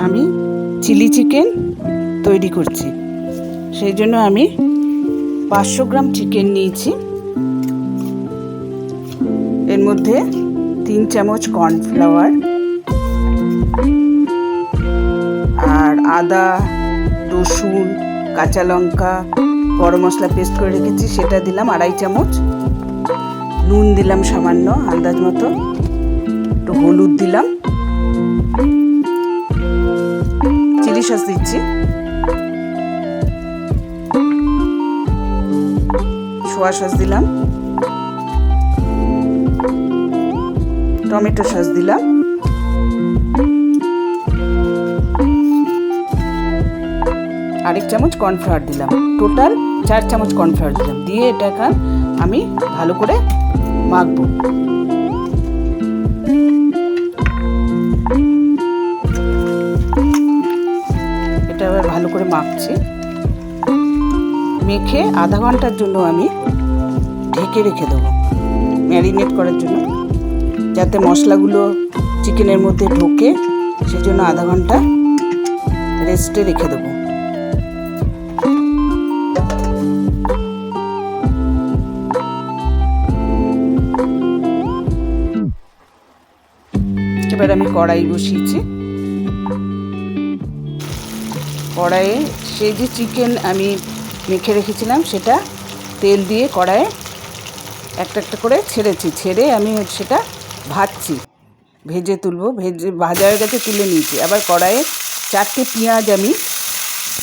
আমি chilli chicken তৈরি করছি। সেই জন্য আমি 500 গ্রাম চিকেন নিয়েছি। এর মধ্যে 3 চামচ কর্নফ্লাওয়ার আর আদা, রসুন, কাঁচা লঙ্কা, গরম মশলা পেস্ট করে রেখেছি সেটা দিলাম 2.5 চামচ। নুন দিলাম সামান্য আন্দাজ মতো, একটু হলুদ দিলাম, চিলি সস দিচ্ছি, সোয়া সস দিলাম, টমেটো সস দিলাম, আরেক চামচ কর্নফ্লাওয়ার দিলাম। টোটাল 4 চামচ কর্নফ্লাওয়ার দিলাম। দিয়ে এটাকে আমি ভালো করে মাখবো। এটা এবার ভালো করে মাখছি। মেখে আধা ঘন্টার জন্য আমি ঢেকে রেখে দেবো, ম্যারিনেট করার জন্য, যাতে মশলাগুলো চিকেনের মধ্যে ঢোকে। সেজন্য আধা ঘন্টা রেস্টে রেখে দেবো। এবার আমি কড়াই বসিয়েছি। কড়াইয়ে সেই যে চিকেন আমি মেখে রেখেছিলাম সেটা তেল দিয়ে কড়াইয়ে একটা একটা করে ছেড়ে আমি সেটা ভাজছি, ভেজে তুলবো। ভাজা হয়ে গেছে, তুলে নিয়েছি। আবার কড়াইয়ে 4টে পেঁয়াজ আমি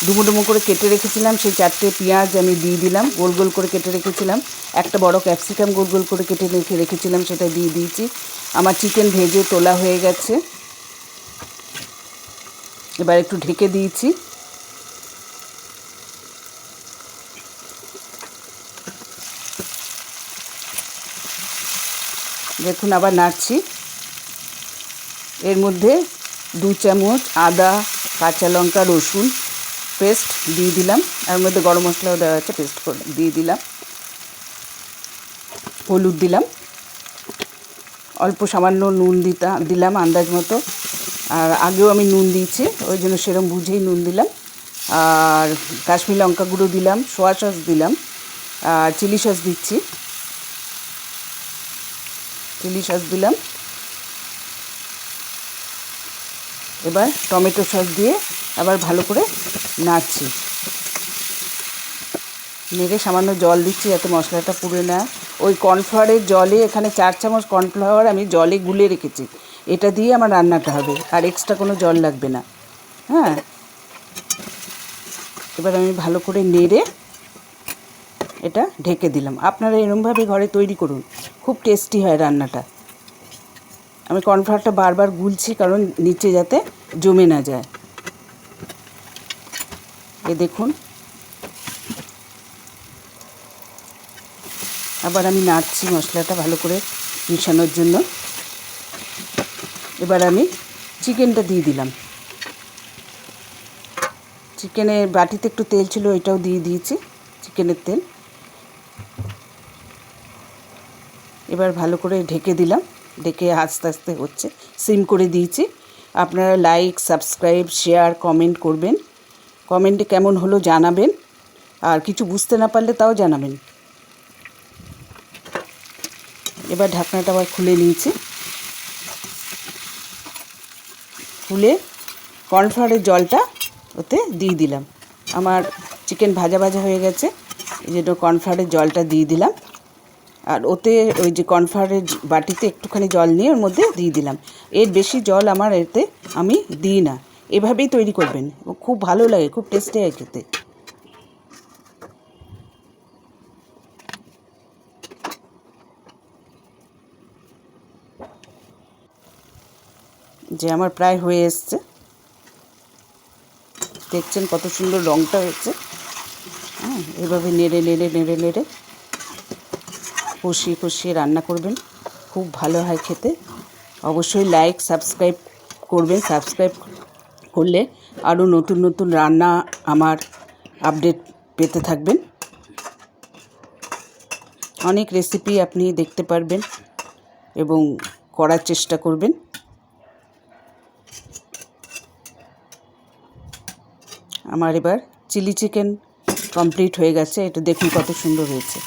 ডুমো ডুমো করে কেটে রেখেছিলাম, সেই 4টে পেঁয়াজ আমি দিয়ে দিলাম। গোল গোল করে কেটে রেখেছিলাম। একটা বড় ক্যাপসিকাম গোল গোল করে কেটে রেখেছিলাম, সেটা দিয়ে দিয়েছি। আমার চিকেন ভেজে তোলা হয়ে গেছে। এবার একটু ঢেকে দিয়েছি। দেখুন আবার নাড়ছি। এর মধ্যে 2 চামচ আদা, কাঁচা লঙ্কা, রসুন পেস্ট দিয়ে দিলাম। এর মধ্যে গরম মশলাও দেওয়া আছে, পেস্ট করে দিয়ে দিলাম। হলুদ দিলাম, অল্প সামান্য নুন দিলাম আন্দাজ মতো। আর আগেও আমি নুন দিয়েছি, ওই জন্য সেরকম বুঝেই নুন দিলাম। আর কাশ্মীরি লঙ্কা গুঁড়ো দিলাম, সোয়া সস দিলাম, আর চিলি সস দিচ্ছি, চিলি সস দিলাম। এবার টমেটো সস দিয়ে আবার ভালো করে নাড়ছি। নেড়ে সামান্য জল দিচ্ছি যাতে মশলাটা পুড়ে না। ওই কর্নফ্লাওয়ারের জলে, এখানে 4 চামচ কর্নফ্লাওয়ার আমি জলে গুলে রেখেছি, এটা দিয়ে আমার রান্নাটা হবে, আর এক্সট্রা কোনো জল লাগবে না। হ্যাঁ, এবার আমি ভালো করে নেড়ে এটা ঢেকে দিলাম। আপনারা এরকমভাবে ঘরে তৈরি করুন, খুব টেস্টি হয় রান্নাটা। আমি কর্নফ্লাওয়ারটা বারবার গুলছি কারণ নিচে যাতে জমে না যায়। এ দেখুন, আবার আমি নাড়ছি মশলাটা ভালো করে মিশানোর জন্য। এবার আমি চিকেনটা দিয়ে দিলাম। চিকেনের বাটিতে একটু তেল ছিল, এটাও দিয়ে দিয়েছি, চিকেনের তেল। এবার ভালো করে ঢেকে দিলাম। ঢেকে আস্তে আস্তে হচ্ছে, সিম করে দিয়েছি। আপনারা লাইক, সাবস্ক্রাইব, শেয়ার, কমেন্ট করবেন। কমেন্টে কেমন হলো জানাবেন, আর কিছু বুঝতে না পারলে তাও জানাবেন। এবার ঢাকনাটা আবার খুলে নিয়েছি। খুলে কর্নফ্লাওয়ারের জলটা ওতে দিয়ে দিলাম। আমার চিকেন ভাজা ভাজা হয়ে গেছে, এই জন্য কর্নফ্লাওয়ারের জলটা দিয়ে দিলাম। আর ওতে ওই যে কর্নফ্লাওয়ারের বাটিতে একটুখানি জল নিয়ে ওর মধ্যে দিয়ে দিলাম। এর বেশি জল আমার এতে আমি দিই না। এভাবেই তৈরি করবেন, খুব ভালো লাগে, খুব টেস্টি হয় খেতে। যে আমার প্রায় হয়ে এসছে, দেখছেন কত সুন্দর রঙটা হয়েছে। হ্যাঁ, এভাবে নেড়ে নেড়ে নেড়ে নেড়ে কষিয়ে কষিয়ে রান্না করবেন, খুব ভালো হয় খেতে। অবশ্যই লাইক, সাবস্ক্রাইব করবেন। সাবস্ক্রাইব করলে আরও নতুন নতুন রান্না আমার আপডেট পেতে থাকবেন। অনেক রেসিপি আপনি দেখতে পারবেন এবং করার চেষ্টা করবেন। আমার এবার চিলি চিকেন কমপ্লিট হয়ে গেছে। এটা দেখুন কত সুন্দর হয়েছে।